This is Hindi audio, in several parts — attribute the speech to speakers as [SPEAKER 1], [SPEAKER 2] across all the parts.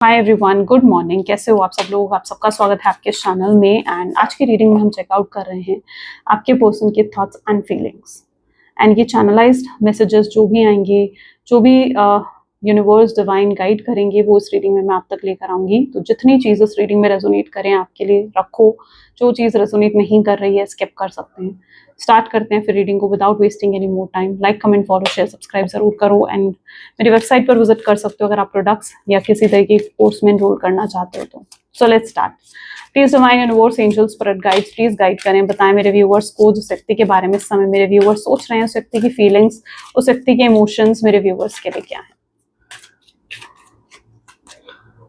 [SPEAKER 1] Hi everyone, good morning. कैसे हो आप सब लोग? आप सबका स्वागत है आपके चैनल में। एंड आज की रीडिंग में हम चेकआउट कर रहे हैं आपके पर्सन के थॉट्स एंड फीलिंग्स। एंड ये चैनलाइज्ड मैसेजेस जो भी आएंगे, जो भी यूनिवर्स डिवाइन गाइड करेंगे, वो इस रीडिंग में मैं आप तक लेकर आऊंगी। तो जितनी चीज़ इस रीडिंग में रेजोनेट करें आपके लिए रखो, जो चीज़ रेजोनेट नहीं कर रही है स्किप कर सकते हैं। स्टार्ट करते हैं फिर रीडिंग को without wasting any more time. Like, comment, follow, share, subscribe जरूर करो। एंड मेरी वेबसाइट पर विजिट कर सकते हो अगर आप प्रोडक्ट्स या किसी तरीके के कोर्स में एनरोल करना चाहते हो तो। So let's start. Please divine universe, angels, spirit guides please guide करें, बताएं मेरे व्यूअर्स को जिस व्यक्ति के बारे में इस समय मेरे व्यूअर्स सोच रहे हैं, उस व्यक्ति की फीलिंग्स, उस व्यक्ति के इमोशंस मेरे व्यूअर्स के लिए क्या है।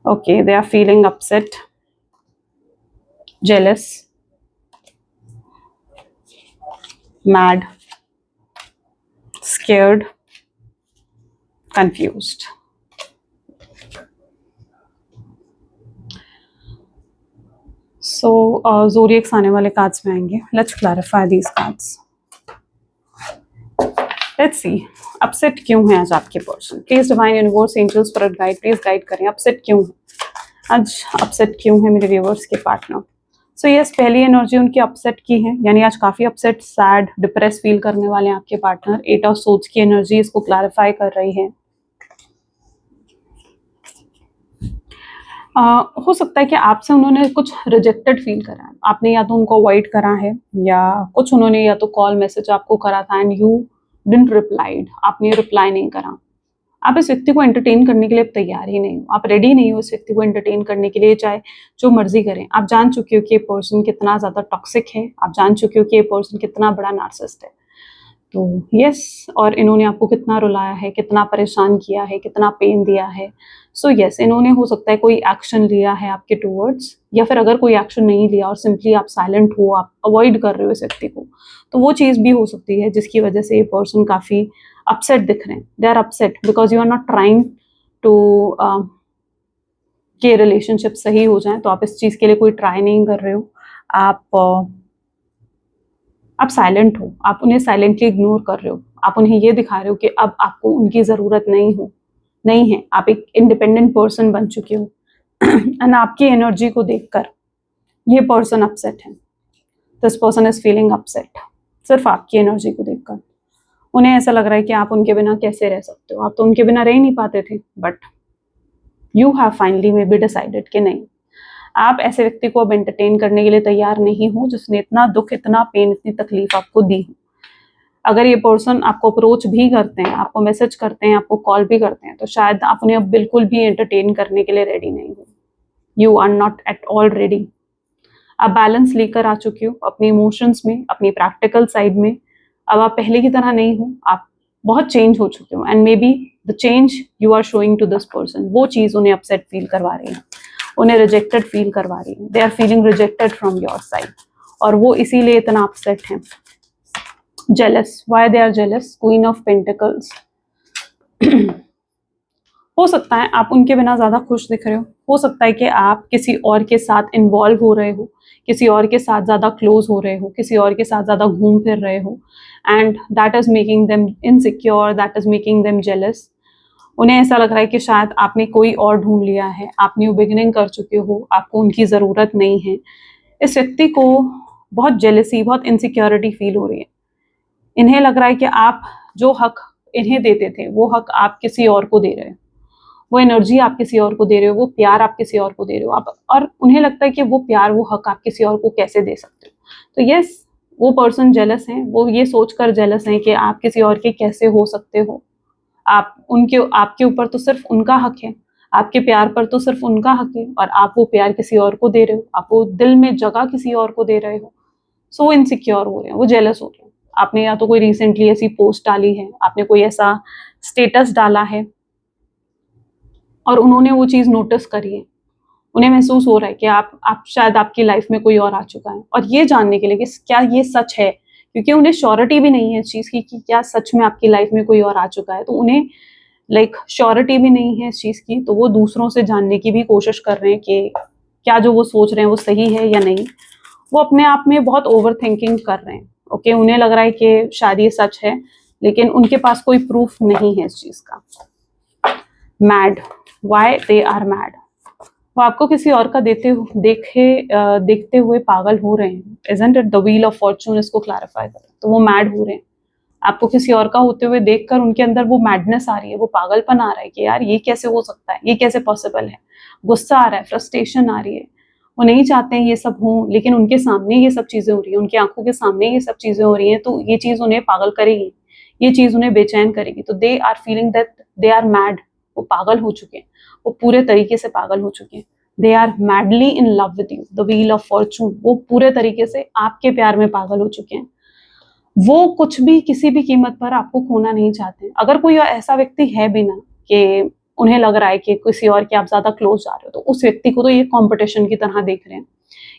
[SPEAKER 1] Okay, they are feeling upset, jealous, mad, scared, confused. So zodiacs आने वाले कार्ड्स में आएंगे। Let's clarify these cards. Let's see, upset क्यों है आज आपके person? Please divine universe, angels, spirit guide please guide करें, अपसेट क्यों है आज? अपसेट क्यों है मेरे व्यूअर्स के पार्टनर? सो यस, पहली एनर्जी उनकी अपसेट की है, यानी आज काफी अपसेट, सैड, डिप्रेस फील करने वाले हैं आपके पार्टनर। 8 ऑफ सोच की एनर्जी इसको क्लैरिफाई कर रही है। हो सकता है कि आपसे उन्होंने कुछ रिजेक्टेड फील करा है, आपने या तो उनको अवॉइड करा है, या कुछ उन्होंने या तो कॉल मैसेज आपको करा था एंड यू डिडंट रिप्लाइड, आपने रिप्लाई नहीं करा। आप इस व्यक्ति को एंटरटेन करने के लिए तैयार ही नहीं हो, आप रेडी नहीं हो इस व्यक्ति को एंटरटेन करने के लिए, चाहे जो मर्जी करें। आप जान चुके हो कि ये पर्सन कितना ज़्यादा टॉक्सिक है, आप जान चुके हो कि ये पर्सन कितना बड़ा नार्सिसिस्ट है। तो यस, और इन्होंने आपको कितना रुलाया है, कितना परेशान किया है, कितना पेन दिया है। सो यस, इन्होंने हो सकता है कोई एक्शन लिया है आपके टूवर्ड्स, या फिर अगर कोई एक्शन नहीं लिया और सिंपली आप साइलेंट हो, आप अवॉइड कर रहे हो इस व्यक्ति को, तो वो चीज़ भी हो सकती है जिसकी वजह से ये पर्सन काफ़ी अपसेट दिख रहे हैं। They are upset because you are not trying to के रिलेशनशिप सही हो जाए। तो आप इस चीज़ के लिए कोई ट्राई नहीं कर रहे हो, आप साइलेंट हो, आप उन्हें साइलेंटली इग्नोर कर रहे हो, आप उन्हें ये दिखा रहे हो कि अब आपको उनकी ज़रूरत नहीं है, आप एक इंडिपेंडेंट पर्सन बन चुके हो। एंड आपकी एनर्जी को देखकर ये पर्सन अपसेट है। This person is feeling upset सिर्फ आपकी एनर्जी को देखकर। उन्हें ऐसा लग रहा है कि आप उनके बिना कैसे रह सकते हो, आप तो उनके बिना रह ही नहीं पाते थे, but you have finally may be decided कि नहीं, आप ऐसे व्यक्ति को अब एंटरटेन करने के लिए तैयार नहीं हो जिसने इतना दुख, इतना पेन, इतनी तकलीफ आपको दी हो। अगर ये पर्सन आपको अप्रोच भी करते हैं, आपको मैसेज करते हैं, आपको कॉल भी करते हैं, तो शायद आप उन्हें अब बिल्कुल भी एंटरटेन करने के लिए रेडी नहीं हो। You are not at all ready. आप बैलेंस लेकर आ चुके हो अपने इमोशंस में, अपनी प्रैक्टिकल साइड में। अब आप पहले की तरह नहीं हो, आप बहुत चेंज हो चुके हो। And may be the change you are showing to this person, वो चीज़ उन्हें अपसेट फील करवा रही है, उन्हें रिजेक्टेड फील करवा रही है। They are feeling rejected from your side, और वो इसीलिए इतना अपसेट हैं। Jealous, why they are jealous? Queen of pentacles. हो सकता है आप उनके बिना ज़्यादा खुश दिख रहे हो सकता है कि आप किसी और के साथ इन्वॉल्व हो रहे हो, किसी और के साथ ज़्यादा क्लोज हो रहे हो, किसी और के साथ ज़्यादा घूम फिर रहे हो, and that is making them insecure, that is making them jealous. उन्हें ऐसा लग रहा है कि शायद आपने कोई और ढूंढ लिया है, आप न्यू बिगिनिंग कर चुके हो, आपको उनकी ज़रूरत नहीं है। इस व्यक्ति को बहुत जेलसी, बहुत इनसिक्योरिटी फील हो रही है। इन्हें लग रहा है कि आप जो हक इन्हें देते थे वो हक आप किसी और को दे रहे हो, वो एनर्जी आप किसी और को दे रहे हो, वो प्यार आप किसी और को दे रहे हो आप, और उन्हें लगता है कि वो प्यार, वो हक आप किसी और को कैसे दे सकते हो। तो यस, वो पर्सन जेलस हैं, वो ये सोचकर जेलस हैं कि आप किसी और के कैसे हो सकते हो। आपके ऊपर तो सिर्फ उनका हक है, आपके प्यार पर तो सिर्फ उनका हक है, और आप वो प्यार किसी और को दे रहे हो, आप वो दिल में जगह किसी और को दे रहे हो। सो इनसिक्योर हो रहे हैं, वो जेलस हो रहे हैं। आपने या तो कोई रिसेंटली ऐसी पोस्ट डाली है, आपने कोई ऐसा स्टेटस डाला है और उन्होंने वो चीज़ नोटिस करी है, उन्हें महसूस हो रहा है कि आप शायद आपकी लाइफ में कोई और आ चुका है, और ये जानने के लिए कि क्या ये सच है, क्योंकि उन्हें श्योरिटी भी नहीं है इस चीज़ की कि क्या सच में आपकी लाइफ में कोई और आ चुका है। तो उन्हें श्योरिटी भी नहीं है इस चीज़ की, तो वो दूसरों से जानने की भी कोशिश कर रहे हैं कि क्या जो वो सोच रहे हैं वो सही है या नहीं। वो अपने आप में बहुत ओवर थिंकिंग कर रहे हैं। ओके, उन्हें लग रहा है कि शायद ये सच है, लेकिन उनके पास कोई प्रूफ नहीं है इस चीज़ का। Mad, why they are mad? वो आपको किसी और का देखते हुए पागल हो रहे हैं। Isn't it the wheel of Fortune इसको क्लैरिफाई करें, तो वो मैड हो रहे हैं। आपको किसी और का होते हुए देखकर उनके अंदर वो मैडनेस आ रही है, वो पागलपन आ रहा है कि यार ये कैसे हो सकता है, ये कैसे पॉसिबल है। गुस्सा आ रहा है, फ्रस्ट्रेशन आ रही है। वो नहीं चाहते हैं ये सब हो, लेकिन उनके सामने ये सब चीजें हो रही है, उनकी आंखों के सामने ये सब चीजें हो रही हैं, तो ये चीज उन्हें पागल करेगी, ये चीज उन्हें बेचैन करेगी। तो they are feeling that they are mad. वो पागल हो चुके हैं, वो पूरे तरीके से पागल हो चुके हैं। They are madly in love with you, the wheel of fortune. वो पूरे तरीके से आपके प्यार में पागल हो चुके हैं। वो कुछ भी किसी भी कीमत पर आपको खोना नहीं चाहते। अगर कोई ऐसा व्यक्ति है भी ना कि उन्हें लग रहा है कि किसी और के आप ज्यादा क्लोज जा रहे हो, तो उस व्यक्ति को तो ये कंपटीशन की तरह देख रहे हैं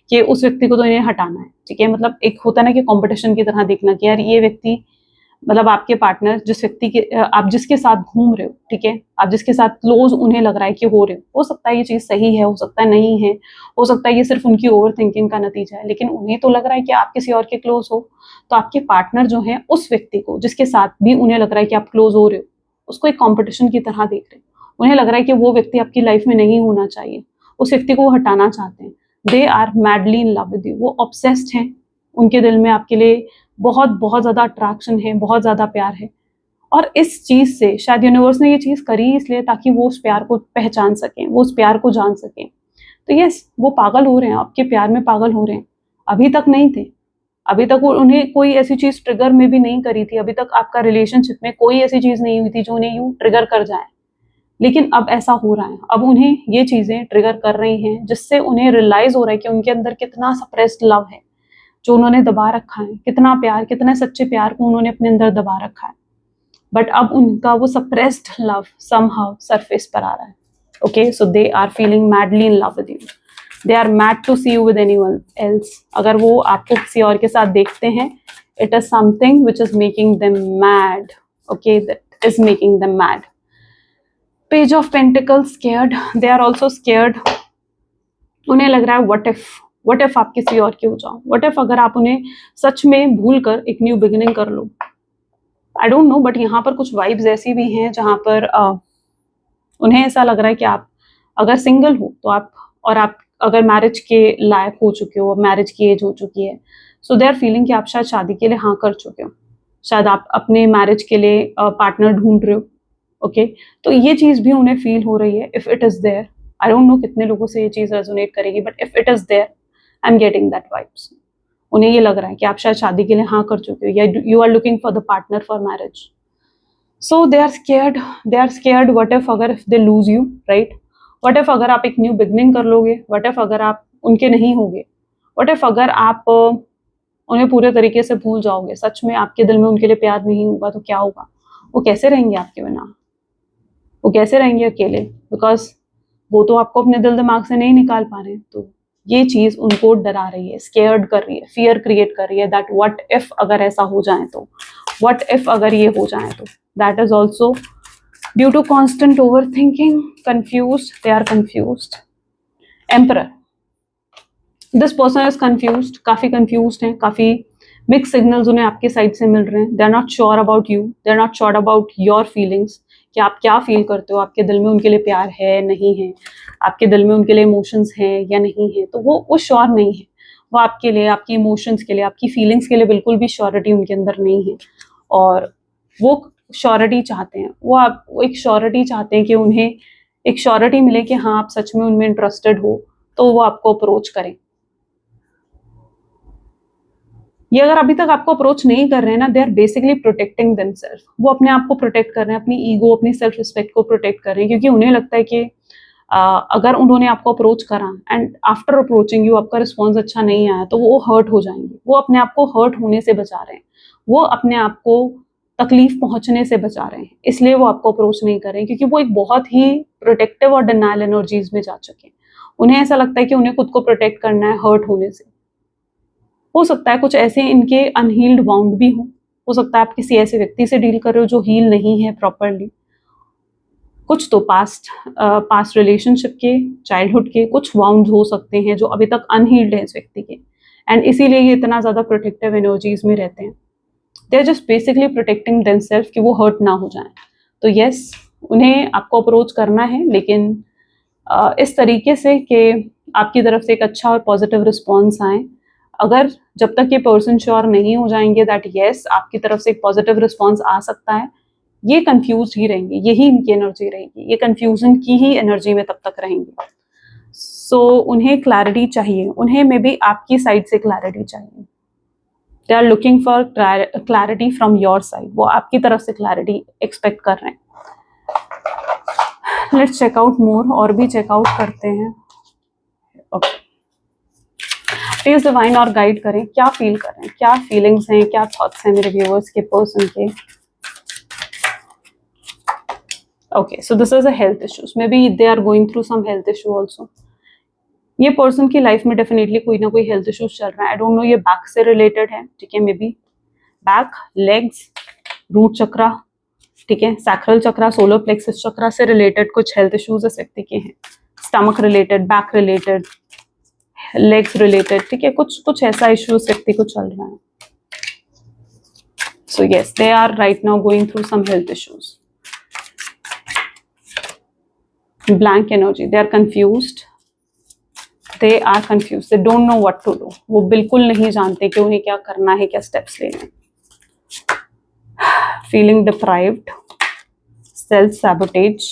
[SPEAKER 1] कि उस व्यक्ति को तो इन्हें हटाना है। ठीक है, मतलब एक होता है ना कि कंपटीशन की तरह देखना कि यार ये व्यक्ति, मतलब आपके पार्टनर, जिस व्यक्ति के आप जिसके साथ घूम रहे हो, ठीक है, आप जिसके साथ क्लोज उन्हें लग रहा है कि हो रहे हो सकता है ये चीज सही है, हो सकता है नहीं है, हो सकता है ये सिर्फ उनकी ओवर थिंकिंग का नतीजा है, लेकिन उन्हें तो लग रहा है कि आप किसी और के क्लोज हो। तो आपके पार्टनर जो है उस व्यक्ति को जिसके साथ भी उन्हें लग रहा है कि आप क्लोज हो रहे हो, उसको एक कॉम्पिटिशन की तरह देख रहे हैं। उन्हें लग रहा है कि वो व्यक्ति आपकी लाइफ में नहीं होना चाहिए, उस व्यक्ति को वो हटाना चाहते हैं। They are madly in love with you, वो ऑब्सेस्ड हैं, उनके दिल में आपके लिए बहुत बहुत ज्यादा अट्रैक्शन है, बहुत ज्यादा प्यार है। और इस चीज से शायद यूनिवर्स ने ये चीज करी इसलिए ताकि वो उस प्यार को पहचान सकें, वो उस प्यार को जान सकें। तो यस, वो पागल हो रहे हैं, आपके प्यार में पागल हो रहे हैं। अभी तक नहीं थे, अभी तक उन्हें कोई ऐसी चीज ट्रिगर में भी नहीं करी थी, अभी तक आपका रिलेशनशिप में कोई ऐसी चीज नहीं हुई थी जो उन्हें यूं ट्रिगर कर जाए। लेकिन अब ऐसा हो रहा है, अब उन्हें ये चीजें ट्रिगर कर रही हैं, जिससे उन्हें रियलाइज हो रहा है कि उनके अंदर कितना सप्रेस्ड लव है जो उन्होंने दबा रखा है, कितना प्यार, कितने सच्चे प्यार को उन्होंने अपने अंदर दबा रखा है। बट अब उनका वो सप्रेस्ड लव समहाउ सरफेस पर आ रहा है। Okay, so they are feeling madly in love with you, they are mad to see you with anyone else. अगर वो आपको किसी और के साथ देखते हैं, it is something which is making them mad. Okay, that is making them mad. Page of pentacles, scared, they are also scared. उन्हें लग रहा है व्हाट इफ आप किसी और के हो जाओ, व्हाट इफ अगर आप उन्हें सच में भूल कर एक न्यू बिगिनिंग कर लो। आई डोंट नो, बट यहाँ पर कुछ वाइब्स ऐसी भी हैं जहाँ पर उन्हें ऐसा लग रहा है कि आप अगर सिंगल हो तो आप अगर मैरिज के लायक हो चुके हो, मैरिज की एज हो चुकी है, सो दे आर फीलिंग कि आप शायद शादी के लिए हाँ कर चुके हो, शायद आप अपने मैरिज के लिए पार्टनर ढूंढ रहे हो। ओके, तो ये चीज भी उन्हें फील हो रही है। If it is there, I don't know कितने लोगों से ये चीज रेजोनेट करेगी, but if it is there, I am getting that vibes. उन्हें ये लग रहा है कि आप शायद शादी के लिए हाँ कर चुके हो, या you are looking for the partner for marriage. So they are scared what if अगर if they lose you, right. What if अगर आप एक न्यू बिगनिंग कर लोगे, व्हाट इफ अगर आप उनके नहीं होगे, व्हाट इफ अगर आप उन्हें पूरे तरीके से भूल जाओगे, सच में आपके दिल में उनके लिए प्यार नहीं होगा, तो क्या होगा? वो कैसे रहेंगे आपके बिना? वो कैसे रहेंगे अकेले? बिकॉज वो तो आपको अपने दिल दिमाग से नहीं निकाल पा रहे हैं। तो ये चीज उनको डरा रही है, स्केयर्ड कर रही है, फियर क्रिएट कर रही है दैट व्हाट इफ अगर ऐसा हो जाए तो, व्हाट इफ अगर ये हो जाए तो। That is also due to constant over thinking, confuse, they are confused. Emperor, this person is confused, काफी कंफ्यूज्ड हैं, काफी मिक्स सिग्नल्स उन्हें आपके साइड से मिल रहे हैं। They are not sure about you, they are not sure about your feelings, कि आप क्या फील करते हो, आपके दिल में उनके लिए प्यार है नहीं है, आपके दिल में उनके लिए इमोशंस हैं या नहीं है। तो वो श्योर नहीं है, वो आपके लिए, आपकी इमोशंस के लिए, आपकी फीलिंग्स के लिए बिल्कुल भी श्योरिटी उनके अंदर नहीं है। और वो श्योरिटी चाहते हैं, वो एक श्योरिटी चाहते हैं कि उन्हें एक श्योरिटी मिले कि हाँ आप सच में उनमें इंटरेस्टेड हो, तो वो आपको अप्रोच करें। ये अगर अभी तक आपको अप्रोच नहीं कर रहे हैं ना, they are basically protecting themself. वो अपने आप को प्रोटेक्ट कर रहे हैं, अपनी ईगो, अपनी सेल्फ रिस्पेक्ट को प्रोटेक्ट कर रहे हैं, क्योंकि उन्हें लगता है कि अगर उन्होंने आपको अप्रोच करा एंड आफ्टर अप्रोचिंग यू आपका रिस्पॉन्स अच्छा नहीं आया, तो वो हर्ट हो जाएंगे। वो अपने आप को हर्ट होने से बचा रहे हैं, वो अपने आप को तकलीफ पहुंचने से बचा रहे हैं, इसलिए वो आपको अप्रोच नहीं कर रहे हैं, क्योंकि वो एक बहुत ही प्रोटेक्टिव और डिनायल एनर्जीज में जा चुके हैं। उन्हें ऐसा लगता है कि उन्हें खुद को प्रोटेक्ट करना है हर्ट होने से। हो सकता है कुछ ऐसे इनके अनहील्ड वाउंड भी हो सकता है आप किसी ऐसे व्यक्ति से डील कर रहे हो जो हील नहीं है प्रॉपरली। कुछ तो पास्ट रिलेशनशिप के, चाइल्डहुड के कुछ वाउंड हो सकते हैं जो अभी तक अनहील्ड है इस व्यक्ति के, एंड इसीलिए ये इतना ज्यादा प्रोटेक्टिव एनर्जीज में रहते हैं। They are just basically protecting themself कि वो हर्ट ना हो जाए। तो यस, उन्हें आपको अप्रोच करना है, लेकिन इस तरीके से कि आपकी तरफ से एक अच्छा और पॉजिटिव रिस्पॉन्स आए। अगर जब तक ये पर्सन श्योर नहीं हो जाएंगे दैट यस आपकी तरफ से एक पॉजिटिव रिस्पॉन्स आ सकता है, ये कंफ्यूज ही रहेंगे, यही इनकी एनर्जी रहेगी, ये कंफ्यूजन की ही एनर्जी में तब तक रहेंगे। सो उन्हें क्लैरिटी चाहिए, उन्हें मे बी आपकी साइड से क्लैरिटी चाहिए। They are looking for clarity from your side, वो आपकी तरफ से क्लैरिटी एक्सपेक्ट कर रहे हैं। लेट्स चेक आउट मोर, और भी चेकआउट करते हैं। ओके, प्लीज डिवाइन और गाइड करें, क्या फील कर रहे हैं, क्या फीलिंग्स हैं, क्या थॉट्स हैं मेरे व्यूअर्स के पर्सन के। Okay, so this is a health issues, may be they are going through some health issue also. ये पर्सन की लाइफ में डेफिनेटली कोई ना कोई हेल्थ इश्यूज चल रहा है। आई डोंट नो ये बैक से रिलेटेड है, ठीक है, may be back, legs, root chakra, ठीक है, sacral chakra, solar plexus chakra से रिलेटेड कुछ हेल्थ इश्यूज इस व्यक्ति के हैं। Stomach related, back related, legs related, ठीक है, कुछ ऐसा इश्यू इस व्यक्ति को चल रहा है। So yes, they are right now going through some health issues. Blank energy, they are confused, they are confuse, they don't know what to do. वो बिल्कुल नहीं जानते कि उन्हें क्या करना है, क्या स्टेप्स लेने हैं। Feeling deprived, self sabotage,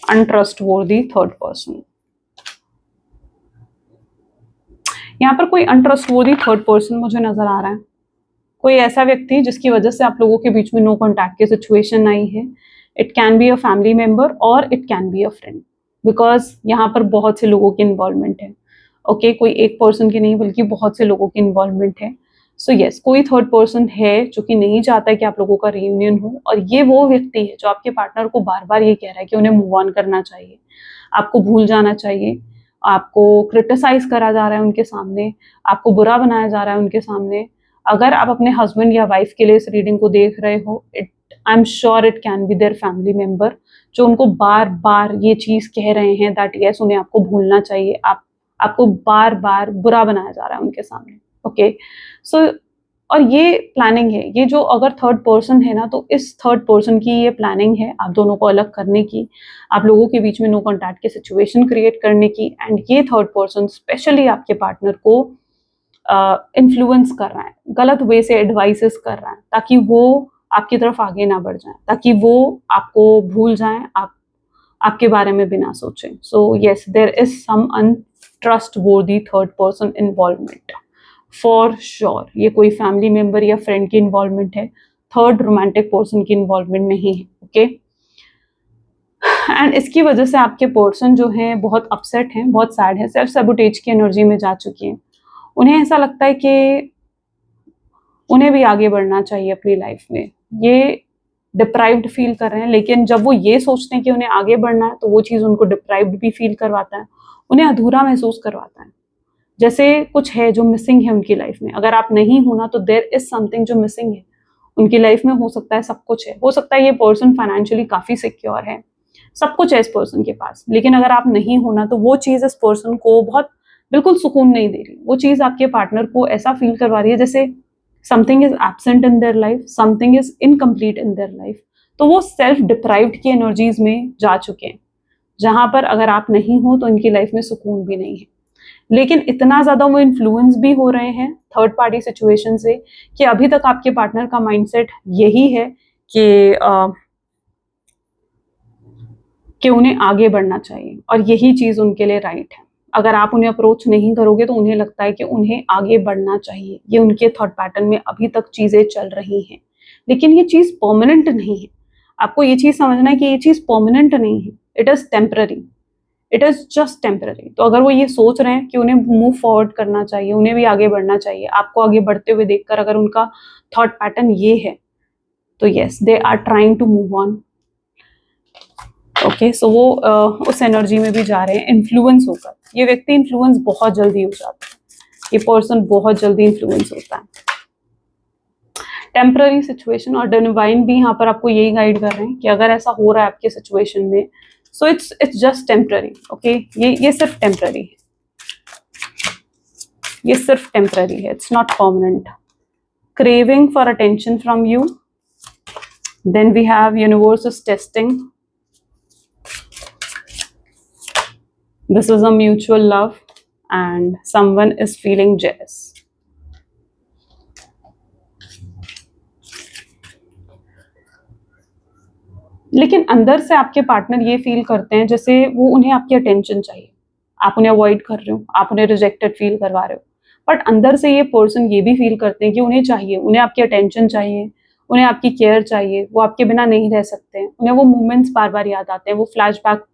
[SPEAKER 1] untrustworthy third person. यहाँ पर कोई अनट्रस्टवर्दी थर्ड पर्सन मुझे नजर आ रहा है, कोई ऐसा व्यक्ति जिसकी वजह से आप लोगों के बीच में नो कॉन्टैक्ट की सिचुएशन आई है। It can be a family member और it can be a friend, because यहाँ पर बहुत से लोगों की इन्वॉल्वमेंट है। ओके, कोई एक पर्सन की नहीं बल्कि बहुत से लोगों की इन्वॉल्वमेंट है। सो यस, कोई थर्ड पर्सन है जो कि नहीं चाहता है कि आप लोगों का रियूनियन हो, और ये वो व्यक्ति है जो आपके पार्टनर को बार बार ये कह रहा है कि उन्हें मूव ऑन करना चाहिए, आपको भूल जाना चाहिए, आपको क्रिटिसाइज करा जा रहा है उनके सामने, आपको बुरा बनाया जा रहा है उनके सामने। अगर आप अपने हस्बैंड या वाइफ के लिए इस रीडिंग को देख रहे हो, I am sure it can be their family member जो उनको बार बार ये चीज कह रहे हैं दैट यस उन्हें आपको भूलना चाहिए, आपको बार बार बुरा बनाया जा रहा है उनके सामने। ओके, सो और ये प्लानिंग है, ये जो अगर थर्ड पर्सन है ना, तो इस थर्ड पर्सन की ये प्लानिंग है आप दोनों को अलग करने की, आप लोगों के बीच में नो कॉन्टैक्ट की सिचुएशन क्रिएट करने की। एंड ये थर्ड पर्सन स्पेशली आपके पार्टनर को इन्फ्लुएंस कर रहा है, गलत वे से एडवाइसेस कर रहा है, ताकि वो आपकी तरफ आगे ना बढ़ जाए, ताकि वो आपको भूल जाएं, आपके बारे में बिना सोचें। So yes, there is some untrustworthy third person involvement for sure. ये कोई फैमिली मेंबर या फ्रेंड की इन्वॉल्वमेंट है, थर्ड रोमांटिक पर्सन की इन्वॉल्वमेंट नहीं है। ओके, एंड इसकी वजह से आपके पर्सन जो हैं बहुत अपसेट हैं, बहुत सैड है, सेल्फ सैबोटेज की एनर्जी में जा चुकी हैं। उन्हें ऐसा लगता है कि उन्हें भी आगे बढ़ना चाहिए अपनी लाइफ में, ये डिप्राइव्ड फील कर रहे हैं, लेकिन जब वो ये सोचते हैं कि उन्हें आगे बढ़ना है तो वो चीज़ उनको डिप्राइव्ड भी फील करवाता है, उन्हें अधूरा महसूस करवाता है, जैसे कुछ है जो मिसिंग है उनकी लाइफ में। अगर आप नहीं हो ना तो देयर इज समथिंग जो मिसिंग है उनकी लाइफ में। हो सकता है सब कुछ है, हो सकता है ये पर्सन फाइनेंशियली काफ़ी सिक्योर है, सब कुछ है इस पर्सन के पास, लेकिन अगर आप नहीं हो ना तो वो चीज़ इस पर्सन को बहुत बिल्कुल सुकून नहीं दे रही। वो चीज़ आपके पार्टनर को ऐसा फील करवा रही है जैसे something is absent in their life, something is incomplete in their life. तो वो सेल्फ डिप्राइव्ड की एनर्जीज में जा चुके हैं, जहां पर अगर आप नहीं हो तो इनकी लाइफ में सुकून भी नहीं है। लेकिन इतना ज्यादा वो इन्फ्लुएंस भी हो रहे हैं थर्ड पार्टी सिचुएशन से कि अभी तक आपके पार्टनर का माइंडसेट यही है कि उन्हें आगे बढ़ना चाहिए और यही चीज उनके लिए राइट है। अगर आप उन्हें अप्रोच नहीं करोगे तो उन्हें लगता है कि उन्हें आगे बढ़ना चाहिए। ये उनके थॉट पैटर्न में अभी तक चीजें चल रही हैं, लेकिन ये चीज परमानेंट नहीं है। आपको ये चीज समझना है कि ये चीज परमानेंट नहीं है, it is temporary, it is just temporary. तो अगर वो ये सोच रहे हैं कि उन्हें मूव फॉरवर्ड करना चाहिए, उन्हें भी आगे बढ़ना चाहिए, आपको आगे बढ़ते हुए देखकर अगर उनका थॉट पैटर्न ये है तो yes, they are trying to move on. Okay, so वो उस एनर्जी में भी जा रहे हैं इन्फ्लुएंस होकर। ये व्यक्ति इन्फ्लुएंस बहुत जल्दी हो जाता है, ये पर्सन बहुत जल्दी इन्फ्लुएंस होता है। टेम्पररी सिचुएशन, और डिवाइन भी यहाँ पर आपको यही गाइड कर रहे हैं कि अगर ऐसा हो रहा है आपके सिचुएशन में so it's just temporary. Okay, ये सिर्फ टेम्पररी है, ये सिर्फ टेम्पररी है, it's not permanent. Craving for attention from you, then we have universe is testing, This is a mutual love and someone is feeling jealous. लेकिन अंदर से आपके पार्टनर ये फील करते हैं जैसे वो उन्हें आपकी अटेंशन चाहिए, आप उन्हें अवॉइड कर रहे हो, आप उन्हें रिजेक्टेड फील करवा रहे हो, बट अंदर से ये पर्सन ये भी फील करते हैं कि उन्हें चाहिए, उन्हें आपकी अटेंशन चाहिए, उन्हें आपकी केयर चाहिए, वो आपके बिना नहीं रह सकते हैं, उन्हें वो मोमेंट्स बार बार याद आते हैं, वो फ्लैशबैक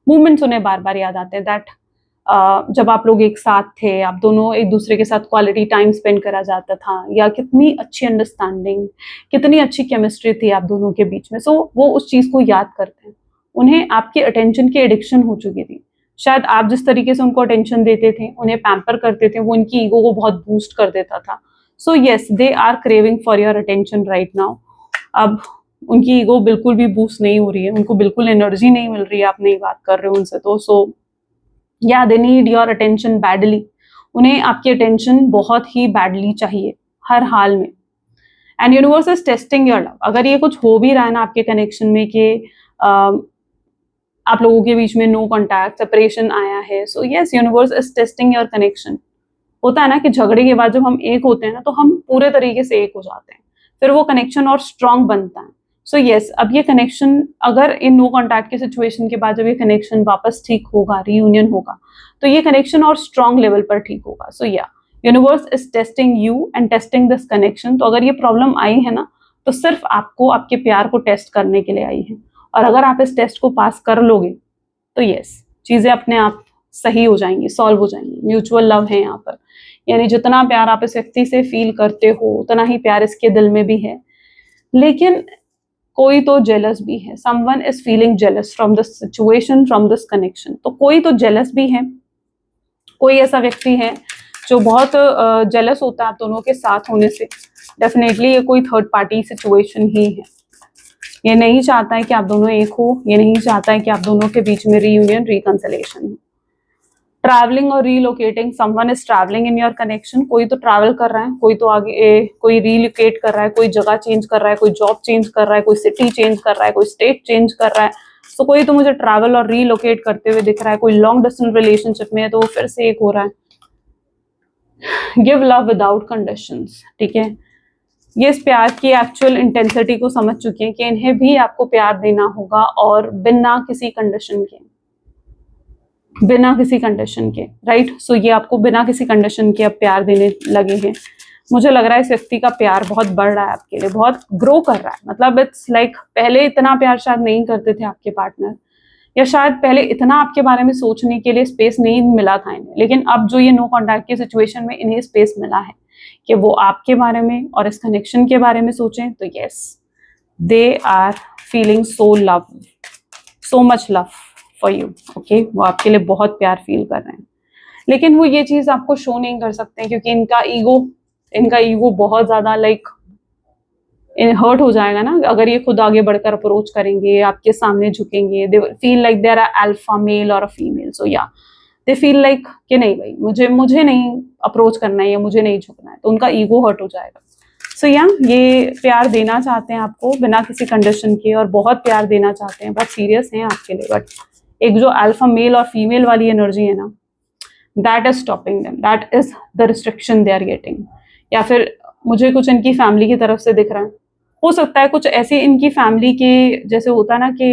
[SPEAKER 1] मोमेंट्स उन्हें बार बार याद आते हैं दैट जब आप लोग एक साथ थे, आप दोनों एक दूसरे के साथ क्वालिटी टाइम स्पेंड करा जाता था, या कितनी अच्छी अंडरस्टैंडिंग, कितनी अच्छी केमिस्ट्री थी आप दोनों के बीच में। सो वो उस चीज़ को याद करते हैं, उन्हें आपकी अटेंशन की एडिक्शन हो चुकी थी। शायद आप जिस तरीके से उनको अटेंशन देते थे, उन्हें पैम्पर करते थे, वो उनकी ईगो को बहुत बूस्ट कर देता था। So yes, they are craving for your attention right now. अब उनकी ईगो बिल्कुल भी बूस्ट नहीं हो रही है, उनको बिल्कुल एनर्जी नहीं मिल रही है, आप नहीं बात कर रहे हो उनसे, तो सो या they need your attention badly. उन्हें आपकी अटेंशन बहुत ही बैडली चाहिए हर हाल में। And universe is testing your love. अगर ये कुछ हो भी रहा है ना आपके कनेक्शन में कि आप लोगों के बीच में नो कॉन्टैक्ट, सेपरेशन आया है, so yes, universe is testing your connection. होता है ना कि झगड़े के बाद जब हम एक होते हैं ना तो हम पूरे तरीके से एक हो जाते हैं, फिर वो कनेक्शन और स्ट्रांग बनता है। सो येस, अब ये कनेक्शन अगर इन नो कॉन्टैक्ट की सिचुएशन के बाद जब ये कनेक्शन वापस ठीक होगा, रीयूनियन होगा, तो ये कनेक्शन और स्ट्रांग लेवल पर ठीक होगा। सो या, universe is testing you and testing this connection. तो अगर ये प्रॉब्लम आई है ना तो सिर्फ आपको आपके प्यार को टेस्ट करने के लिए आई है, और अगर आप इस टेस्ट को पास कर लोगे तो यस, चीजें अपने आप सही हो जाएंगी, सॉल्व हो जाएंगी। म्यूचुअल लव है यहाँ पर, यानी जितना प्यार आप इस व्यक्ति से फील करते हो उतना ही प्यार इसके दिल में भी है। लेकिन कोई तो जेलस भी है, someone is feeling jealous from this situation, from this connection. तो कोई तो जेलस भी है, कोई ऐसा व्यक्ति है जो बहुत जेलस होता है आप दोनों के साथ होने से। डेफिनेटली ये कोई थर्ड पार्टी सिचुएशन ही है। ये नहीं चाहता है कि आप दोनों एक हो, ये नहीं चाहता है कि आप दोनों के बीच में रीयूनियन, रिकंसिलिएशन हो। ट्रैवलिंग और relocating, someone is travelling in your connection. कोई तो ट्रैवल कर रहा है, कोई तो आगे, कोई रीलोकेट कर रहा है, कोई जगह चेंज कर रहा है, कोई जॉब चेंज कर रहा है, कोई सिटी चेंज कर रहा है, कोई स्टेट चेंज कर रहा है। सो कोई तो मुझे ट्रैवल और रीलोकेट करते हुए दिख रहा है। कोई लॉन्ग डिस्टेंस रिलेशनशिप में है तो वो फिर से एक हो रहा है। गिव लव विदाउट कंडीशंस, ठीक है। ये इस प्यार की एक्चुअल इंटेंसिटी को समझ चुके हैं कि इन्हें भी आपको प्यार देना होगा, और बिना किसी कंडीशन के, बिना किसी कंडीशन के, राइट। सो ये आपको बिना किसी कंडीशन के अब प्यार देने लगे हैं। मुझे लग रहा है इस व्यक्ति का प्यार बहुत बढ़ रहा है आपके लिए, बहुत ग्रो कर रहा है। मतलब इट्स लाइक पहले इतना प्यार शायद नहीं करते थे आपके पार्टनर, या शायद पहले इतना आपके बारे में सोचने के लिए स्पेस नहीं मिला था इन्हें, लेकिन अब जो ये नो कॉन्टैक्ट की सिचुएशन में इन्हें स्पेस मिला है कि वो आपके बारे में और इस कनेक्शन के बारे में सोचें। तो yes, they are feeling so love, so much love for you, okay. वो आपके लिए बहुत प्यार फील कर रहे हैं, लेकिन वो ये चीज आपको शो नहीं कर सकते क्योंकि इनका ईगो बहुत ज्यादा लाइक हर्ट हो जाएगा ना अगर ये खुद आगे बढ़कर अप्रोच करेंगे, आपके सामने झुकेंगे। They feel like they are alpha male और अ फीमेल। सो या, दे फील लाइक कि नहीं भाई, मुझे नहीं अप्रोच करना है या मुझे नहीं झुकना है, तो उनका ईगो हर्ट हो जाएगा। सो या, ये प्यार देना चाहते हैं आपको बिना किसी कंडीशन के, और बहुत प्यार देना चाहते हैं, बहुत सीरियस हैं आपके लिए। बट एक जो अल्फा मेल और फीमेल वाली एनर्जी है ना, that is stopping them, that is the restriction they are getting. या फिर मुझे कुछ इनकी फैमिली की तरफ से दिख रहा है, हो सकता है कुछ ऐसे इनकी फैमिली के जैसे होता है ना कि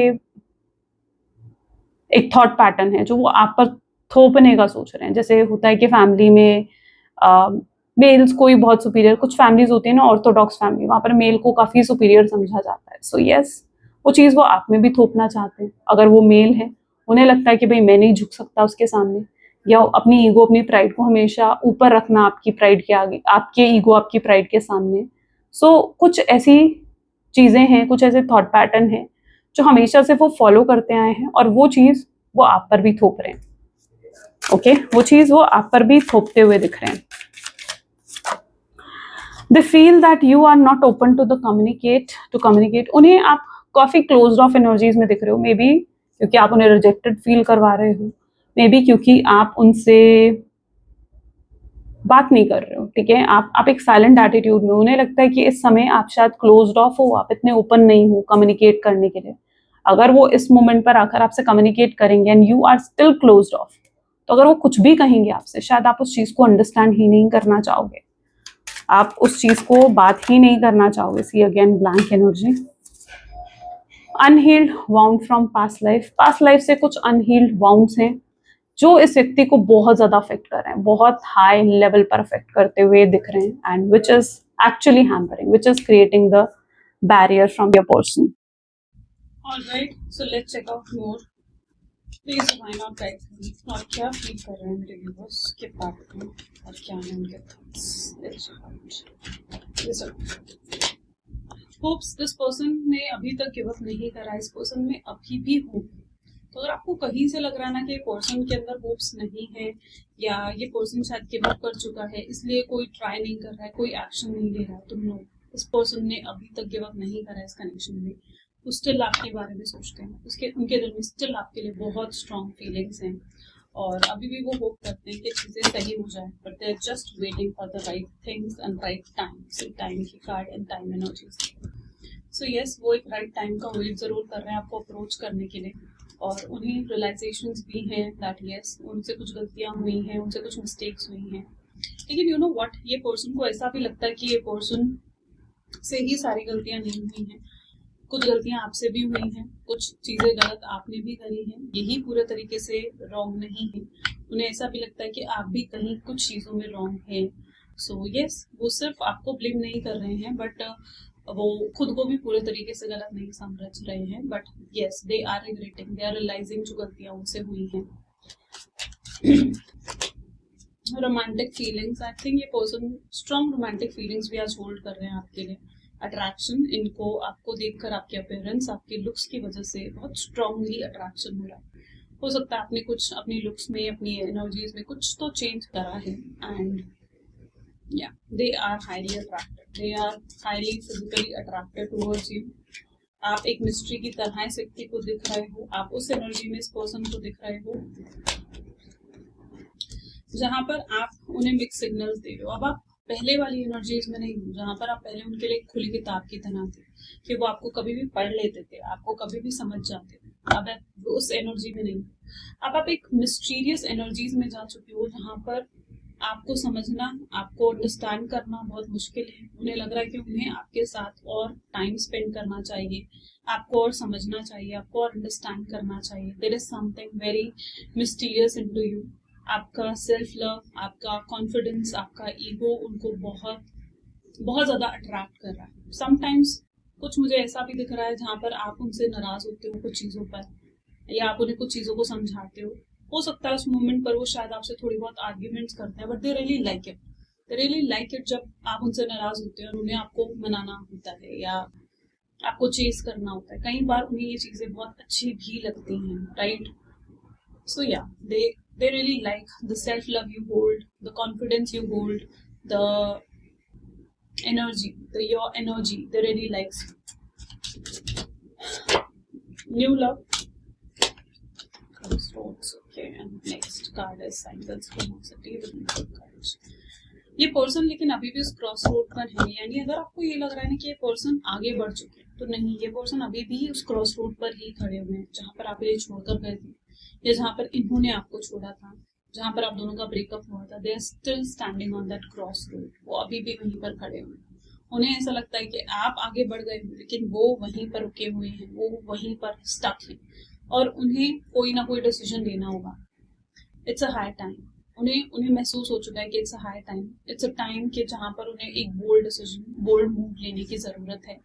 [SPEAKER 1] एक थॉट पैटर्न है जो वो आप पर थोपने का सोच रहे हैं। जैसे होता है कि फैमिली में मेल्स कोई बहुत सुपीरियर, कुछ फैमिलीज होती है ना ऑर्थोडॉक्स फैमिली, वहां पर मेल को काफी सुपीरियर समझा जाता है। सो यस, वो चीज वो आप में भी थोपना चाहते हैं। अगर वो मेल है, उन्हें लगता है कि भाई मैं नहीं झुक सकता उसके सामने, या अपनी ईगो, अपनी प्राइड को हमेशा ऊपर रखना आपकी प्राइड के आगे, आपके ईगो आपकी प्राइड के सामने। सो कुछ ऐसी चीजें हैं, कुछ ऐसे थॉट पैटर्न हैं जो हमेशा से वो फॉलो करते आए हैं, और वो चीज वो आप पर भी थोप रहे हैं, ओके। वो चीज वो आप पर भी थोपते हुए दिख रहे हैं। They feel that you are not open to the communicate. उन्हें आप काफी क्लोज्ड ऑफ एनर्जीज में दिख रहे हो, मे बी क्योंकि आप उन्हें रिजेक्टेड फील करवा रहे हो, मे बी क्योंकि आप उनसे बात नहीं कर रहे हो, ठीक है। आप एक साइलेंट एटीट्यूड में, उन्हें लगता है कि इस समय आप शायद क्लोज्ड ऑफ हो, आप इतने ओपन नहीं हो कम्युनिकेट करने के लिए। अगर वो इस मोमेंट पर आकर आपसे कम्युनिकेट करेंगे and you are still closed off, तो अगर वो कुछ भी कहेंगे आपसे, शायद आप उस चीज़ को अंडरस्टैंड ही नहीं करना चाहोगे, आप उस चीज़ को बात ही नहीं करना चाहोगे। See again blank energy. Unhealed wound from past life से कुछ अनहील्ड वाउंड्स हैं जो इस व्यक्ति को बहुत ज़्यादा अफेक्ट कर रहे हैं, बहुत हाई लेवल पर अफेक्ट करते हुए दिख रहे हैं, and which is actually hampering, which is creating the barrier from your person.
[SPEAKER 2] Alright, so let's check out more. Please find out guide और क्या फील कर रहे हैं मेरे व्यूअर्स के पार्ट में और क्या है उनके thoughts. Let's check out. Hopes this person ने अभी तक गिव अप नहीं करा, इस पर्सन में अभी भी होप। तो अगर आपको कहीं से लग रहा है ना कि पर्सन के अंदर होप्स नहीं है या ये पर्सन शायद गिव अप कर चुका है इसलिए कोई ट्राई नहीं कर रहा है, कोई एक्शन नहीं ले रहा है, तो नो, इस पर्सन ने अभी तक गिव अप नहीं करा है इस कनेक्शन में। वो स्टिल आपके बारे में सोचते हैं, उनके दिल में स्टिल आपके लिए बहुत स्ट्रॉन्ग फीलिंग्स हैं और अभी भी वो होप करते हैं कि चीजें सही हो जाए, but they are just waiting for the right things and right time. So time की card and time energies. So yes, वो एक राइट टाइम का वेट जरूर कर रहे हैं आपको अप्रोच करने के लिए और उन्हें रियलाइजेशंस भी हैं दैट यस, उनसे कुछ गलतियां हुई हैं, उनसे कुछ मिस्टेक्स हुई हैं। लेकिन यू नो व्हाट, ये पर्सन को ऐसा भी लगता है कि ये पर्सन से ही सारी गलतियां नहीं हुई हैं, कुछ गलतियां आपसे भी हुई हैं, कुछ चीजें गलत आपने भी करी हैं, यही पूरे तरीके से रॉन्ग नहीं है। उन्हें ऐसा भी लगता है कि आप भी कहीं कुछ चीजों में रॉन्ग हैं। सो यस, वो सिर्फ आपको ब्लेम नहीं कर रहे हैं, बट वो खुद को भी पूरे तरीके से गलत नहीं समझ रहे हैं, but yes they are regretting, they are realising जो गलतियां उनसे हुई हैं। रोमांटिक फीलिंग्स, आई थिंक ये पर्सन स्ट्रॉन्ग रोमांटिक फीलिंग्स भी आज होल्ड कर रहे हैं आपके लिए। अट्रैक्शन, इनको आपको देखकर, आपके अपीयरेंस, आपके लुक्स की वजह से बहुत स्ट्रांगली अट्रैक्शन हो रहा है। हो सकता है आपने कुछ अपनी लुक्स में, अपनी एनर्जीज में कुछ तो चेंज करा है, and yeah, they are highly attracted, they are highly physically attracted towards you। आप एक मिस्ट्री की तरह इस व्यक्ति को दिख रहे हो, आप उस एनर्जी में इस पर्सन को दिख रहे हो जहां पर आप उन्हें मिक्स सिग्नल्स दे रहे हो। अब आप पहले वाली एनर्जीज में नहीं हो जहां पर आप पहले उनके लिए खुली किताब की तरह थे कि वो आपको कभी भी पढ़ लेते थे, आपको कभी भी समझ जाते थे। अब आप उस एनर्जी में नहीं, अब आप एक मिस्टीरियस एनर्जीज में जा चुके हो जहां पर आपको समझना, आपको अंडरस्टैंड करना बहुत मुश्किल है। उन्हें लग रहा है कि उन्हें आपके साथ और टाइम स्पेंड करना चाहिए, आपको और समझना चाहिए, आपको और अंडरस्टैंड करना चाहिए। There is something very mysterious into you. आपका सेल्फ लव, आपका कॉन्फिडेंस, आपका ईगो उनको बहुत बहुत ज्यादा अट्रैक्ट कर रहा है। समटाइम्स कुछ मुझे ऐसा भी दिख रहा है जहां पर आप उनसे नाराज होते हो कुछ चीजों पर, या आप उन्हें कुछ चीजों को समझाते हो सकता है उस मोमेंट पर वो शायद आपसे थोड़ी बहुत आर्ग्यूमेंट्स करते हैं, but they really like it, they really like it जब आप उनसे नाराज होते हैं और उन्हें आपको मनाना होता है या आपको चेस करना होता है। कई बार उन्हें ये चीजें बहुत अच्छी भी लगती हैं, राइट? सो या they really like the self love you hold, the confidence you hold, the energy, your energy, they really likes new love. Okay, and next card is Singles Chronicity with courage. ये पर्सन लेकिन अभी भी उस क्रॉस रोड पर है, यानी अगर आपको ये लग रहा है ना कि ये पर्सन आगे बढ़ चुके हैं, तो नहीं, ये पर्सन अभी भी उस क्रॉस रोड पर ही खड़े हुए हैं जहां पर आप ये छोड़कर गए थे या जहां पर इन्होंने आपको छोड़ा था, जहां पर आप दोनों का ब्रेकअप हुआ था। They are still standing on that cross road. वो अभी भी वहीं पर खड़े हुए हैं। उन्हें ऐसा लगता है कि आप आगे बढ़ गए लेकिन वो वहीं पर रुके हुए हैं, वो वहीं पर स्टक हैं और उन्हें कोई ना कोई डिसीजन लेना होगा। It's a high time. उन्हें महसूस हो चुका है कि it's a high time, it's a time कि जहां पर उन्हें एक बोल्ड डिसीजन, बोल्ड मूव लेने की जरूरत है।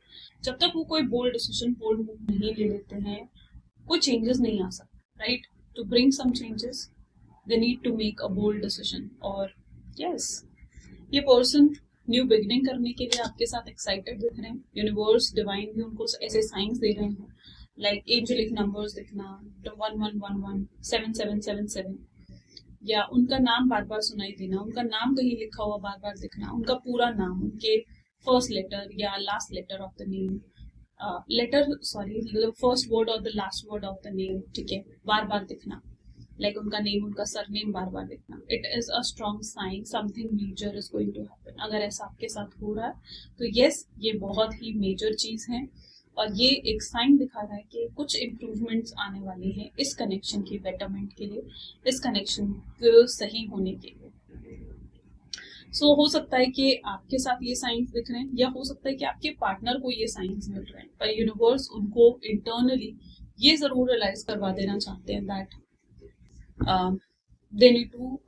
[SPEAKER 2] जब तक वो कोई बोल्ड डिसीजन, बोल्ड मूव नहीं ले लेते हैं, कोई चेंजेस नहीं आ सकता, right? To bring some changes they need to make a bold decision। और yes, ये पर्सन न्यू बिगिनिंग करने के लिए आपके साथ एक्साइटेड दिख रहे हैं। यूनिवर्स, डिवाइन भी उनको ऐसे साइंस दे रहे हैं, लाइक एंजेलिक नंबर्स दिखना, 1111, 7777, या उनका नाम बार बार सुनाई देना, उनका नाम कहीं लिखा हुआ बार बार दिखना, उनका पूरा नाम, उनके फर्स्ट लेटर या last letter of the name, first word और the last word of the name, ठीक है, बार बार दिखना, लाइक उनका नेम, उनका सरनेम बार बार दिखना। It is a strong sign, something major is going to happen. अगर ऐसा आपके साथ हो रहा है तो यस, ये बहुत ही मेजर चीज है और ये एक साइन दिखा रहा है कि कुछ इम्प्रूवमेंट्स आने वाली हैं इस कनेक्शन की बेटरमेंट के लिए, इस कनेक्शन के सही होने के लिए। हो सकता है कि आपके साथ ये साइंस दिख रहे हैं, या हो सकता है कि आपके पार्टनर को ये साइंस मिल रहे हैं, पर यूनिवर्स उनको इंटरनली ये जरूर रियलाइज करवा देना चाहते हैं that they need to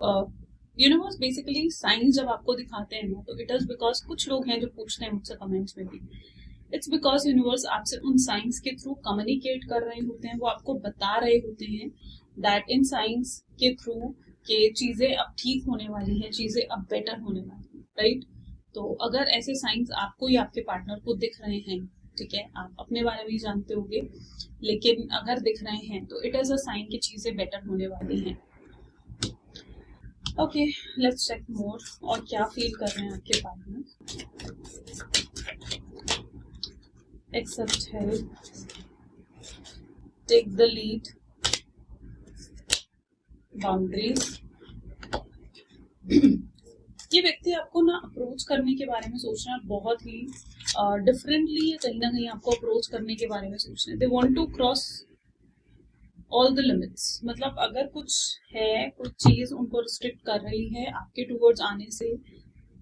[SPEAKER 2] universe basically science जब आपको दिखाते हैं ना, तो इट इज बिकॉज कुछ लोग हैं जो पूछते हैं मुझसे कमेंट्स में भी, इट्स बिकॉज यूनिवर्स आपसे उन साइंस के थ्रू कम्युनिकेट कर रहे होते हैं, वो आपको बता रहे होते हैं दैट इन साइंस के थ्रू कि चीजें अब ठीक होने वाली हैं, चीजें अब बेटर होने वाली हैं, राइट। तो अगर ऐसे साइंस आपको या आपके पार्टनर को दिख रहे हैं, ठीक है, आप अपने बारे में ही जानते होंगे, लेकिन अगर दिख रहे हैं तो इट इज अ साइन कि चीजें बेटर होने वाली हैं। ओके, लेट्स चेक मोर, और क्या फील कर रहे हैं आपके partner. Accept help, take the lead, boundaries. ये व्यक्ति आपको ना अप्रोच करने के बारे में सोच रहे हैं, बहुत ही डिफरेंटली या कहीं ना कहीं आपको अप्रोच करने के बारे में सोच रहे हैं। They want to cross all the limits, मतलब अगर कुछ है, कुछ चीज उनको रिस्ट्रिक्ट कर रही है आपके टूवर्ड्स आने से,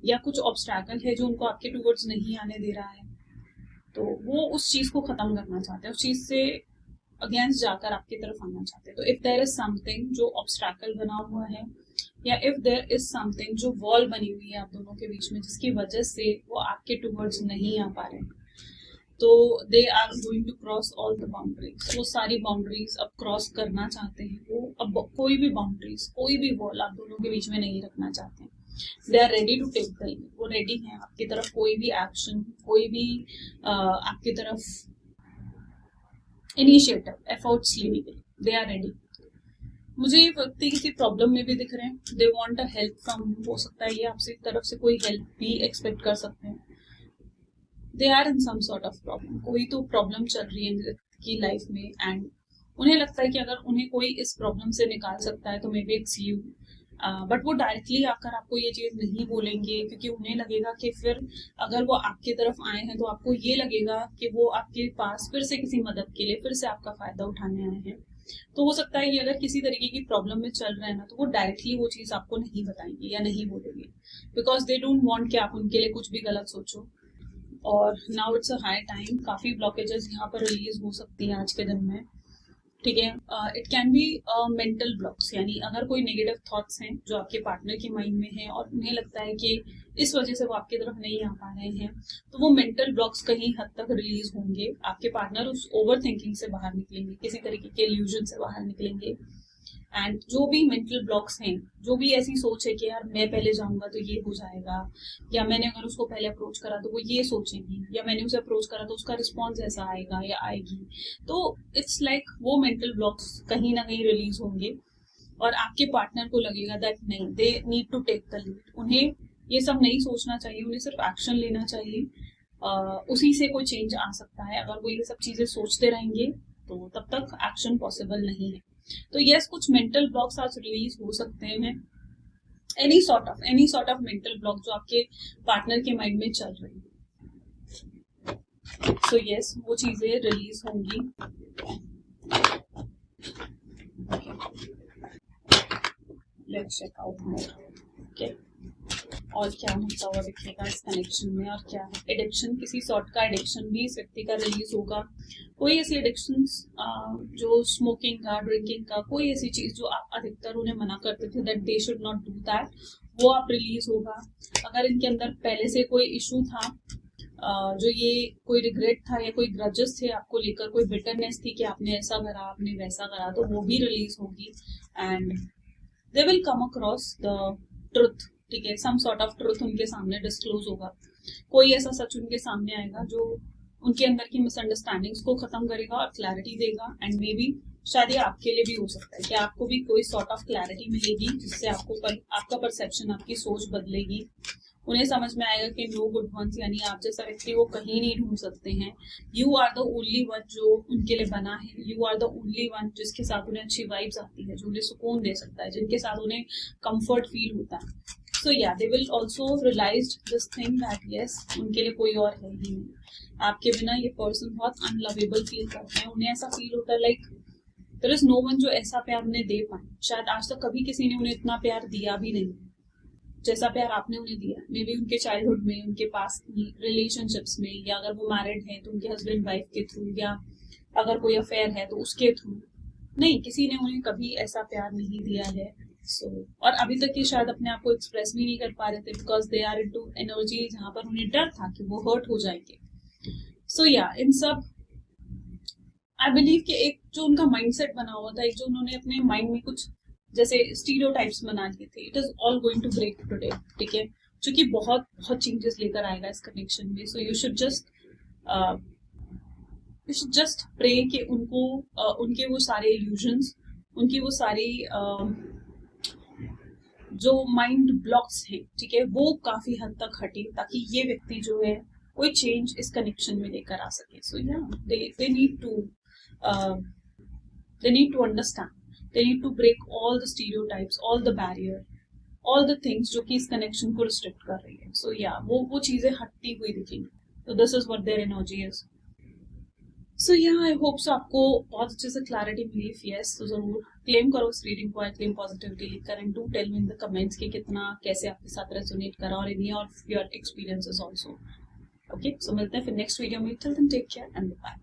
[SPEAKER 2] या कुछ ऑब्स्टैकल है जो उनको आपके टूवर्ड्स नहीं आने दे रहा है, तो वो उस चीज को खत्म करना चाहते हैं, उस चीज से अगेंस्ट जाकर आपकी तरफ आना चाहते हैं। तो इफ देयर इज समथिंग जो ऑब्स्टैकल बना हुआ है, या इफ देयर इज समथिंग जो वॉल बनी हुई है आप दोनों के बीच में, जिसकी वजह से वो आपके टूवर्ड्स नहीं आ पा रहे हैं, तो they are going to cross all the boundaries. वो सारी बाउंड्रीज अब क्रॉस करना चाहते हैं। वो अब कोई भी बाउंड्रीज, कोई भी वॉल आप दोनों के बीच में नहीं रखना चाहते हैं। They are ready to take the lead, वो रेडी हैं आपकी तरफ कोई भी एक्शन, कोई भी आपकी तरफ इनिशिएटिव, एफर्ट्स लेने के लिए दे आर रेडी। मुझे ये व्यक्ति किसी प्रॉब्लम में भी दिख रहे हैं, they want a help from, हो सकता है ये आपसे तरफ से कोई हेल्प भी एक्सपेक्ट कर सकते हैं। They are in some sort of problem, कोई तो प्रॉब्लम चल रही है की लाइफ में, एंड उन्हें लगता है कि अगर उन्हें कोई इस प्रॉब्लम से निकाल सकता है तो may be it's you. But वो डायरेक्टली आकर आपको ये चीज नहीं बोलेंगे, क्योंकि उन्हें लगेगा कि फिर अगर वो आपकी तरफ आए हैं तो आपको ये लगेगा कि वो आपके पास फिर से किसी मदद के लिए फिर से आपका फायदा उठाने आए हैं। तो हो सकता है कि अगर किसी तरीके की प्रॉब्लम में चल रहे हैं ना, तो वो डायरेक्टली वो चीज आपको नहीं बताएंगे या नहीं बोलेंगे, बिकॉज दे डोंट वांट कि आप उनके लिए कुछ भी गलत सोचो। और now it's a high time, काफी ब्लॉकेजेस यहाँ पर रिलीज हो सकती है आज के दिन में, ठीक है। It can B mental blocks, यानी अगर कोई नेगेटिव थॉट्स हैं जो आपके पार्टनर के माइंड में है और उन्हें लगता है कि इस वजह से वो आपकी तरफ नहीं आ पा रहे हैं, तो वो मेंटल ब्लॉक्स कहीं हद तक रिलीज होंगे। आपके पार्टनर उस ओवर थिंकिंग से बाहर निकलेंगे, किसी तरीके के इल्यूजन से बाहर निकलेंगे, एंड जो भी मेंटल ब्लॉक्स हैं, जो भी ऐसी सोच है कि यार मैं पहले जाऊंगा तो ये हो जाएगा, या मैंने अगर उसको पहले अप्रोच करा तो वो ये सोचेंगी, या मैंने उसे अप्रोच करा तो उसका रिस्पॉन्स ऐसा आएगा या आएगी, तो इट्स लाइक वो मेंटल ब्लॉक्स कहीं ना कहीं रिलीज होंगे और आपके पार्टनर को लगेगा दैट नहीं, they need to take the lead. उन्हें ये सब नहीं सोचना चाहिए, उन्हें सिर्फ एक्शन लेना चाहिए। उसी से कोई चेंज आ सकता है। अगर वो ये सब चीजें सोचते रहेंगे तो तब तक एक्शन पॉसिबल नहीं है। तो यस, कुछ मेंटल ब्लॉक्स आज रिलीज हो सकते हैं, any sort of mental block जो आपके पार्टनर के माइंड में चल रही है। सो यस, वो चीजें रिलीज होंगी। Let's check out more, okay, और क्या होता हुआ दिखेगा इस कनेक्शन में, और क्या है एडिक्शन, किसी सॉर्ट का एडिक्शन भी इस व्यक्ति का रिलीज होगा। कोई ऐसी एडिक्शन जो स्मोकिंग का, ड्रिंकिंग का, कोई ऐसी चीज जो आप अधिकतर उन्हें मना करते थे that they should not do that, वो आप रिलीज होगा। अगर इनके अंदर पहले से कोई इशू था, जो ये कोई रिग्रेट था या कोई ग्रजेस थे आपको लेकर, कोई बिटरनेस थी कि आपने ऐसा करा, आपने वैसा करा, तो वो भी रिलीज होगी and they will come across the truth, ठीक है। सम सॉर्ट ऑफ ट्रुथ उनके सामने डिस्क्लोज होगा। कोई ऐसा सच उनके सामने आएगा जो उनके अंदर की मिसअंडरस्टैंडिंग्स को खत्म करेगा और क्लैरिटी देगा। एंड मे बी शायद ये आपके लिए भी हो सकता है कि आपको भी कोई सॉर्ट ऑफ क्लैरिटी मिलेगी, जिससे आपका परसेप्शन, आपकी सोच बदलेगी। उन्हें समझ में आएगा कि नो गुड वंस, यानी आप जैसा व्यक्ति वो कहीं नहीं ढूंढ सकते हैं। You are the only one जो उनके लिए बना है। You are the only one जिसके साथ उन्हें अच्छी वाइब्स आती है, जो उन्हें सुकून दे सकता है, जिनके साथ उन्हें कंफर्ट फील होता है। So yeah, they will also realize this thing that yes, उनके लिए कोई और है ही नहीं, आपके बिना ये पर्सन बहुत अनलवेबल फील करते हैं, उन्हें ऐसा फील होता है like there is no one जो ऐसा प्यार उन्हें दे पाए, शायद आज तक कभी किसी ने उन्हें इतना प्यार दिया भी नहीं जैसा प्यार आपने उन्हें दिया। मे बी उनके चाइल्डहुड में, उनके पास रिलेशनशिप्स में, या अगर वो मैरिड है तो उनके हस्बैंड वाइफ के थ्रू, या अगर कोई अफेयर है तो उसके थ्रू, नहीं किसी ने उन्हें कभी ऐसा प्यार नहीं दिया है। और अभी तक ये शायद अपने आप को एक्सप्रेस भी नहीं कर पा रहे थे because they are into energy जहां पर उन्हें डर था कि वो हर्ट हो जाएंगे। इन सब आई बिलीव कि एक जो उनका माइंडसेट बना हुआ था, एक जो उन्होंने अपने माइंड में कुछ जैसे स्टीरियोटाइप्स बना लिए थे, it is all going to break today, ठीक है, जो कि बहुत बहुत चेंजेस लेकर आएगा इस कनेक्शन में। So you should just pray कि उनको उनके वो सारे इल्यूजन्स, उनकी वो सारी जो माइंड ब्लॉक्स हैं, ठीक है, वो काफी हद तक हटे ताकि ये व्यक्ति जो है कोई चेंज इस कनेक्शन में लेकर आ सके। सो या they need to understand, they need to break all the stereotypes, all the barrier, all the things जो कि इस कनेक्शन को रिस्ट्रिक्ट कर रही है। सो या वो चीजें हटती हुई दिखेंगी। तो this is what their energy is. So yeah I hope so आपको बहुत अच्छे से क्लैरिटी मिली। यस, तो जरूर क्लेम करो इस रीडिंग को, क्लेम पॉजिटिविटी लिखकर, and do tell me in the comments कि कितना कैसे आपके साथ रेजोनेट करा और any of your experiences also. Okay, so मिलते हैं फिर नेक्स्ट वीडियो में। Till then take care and bye.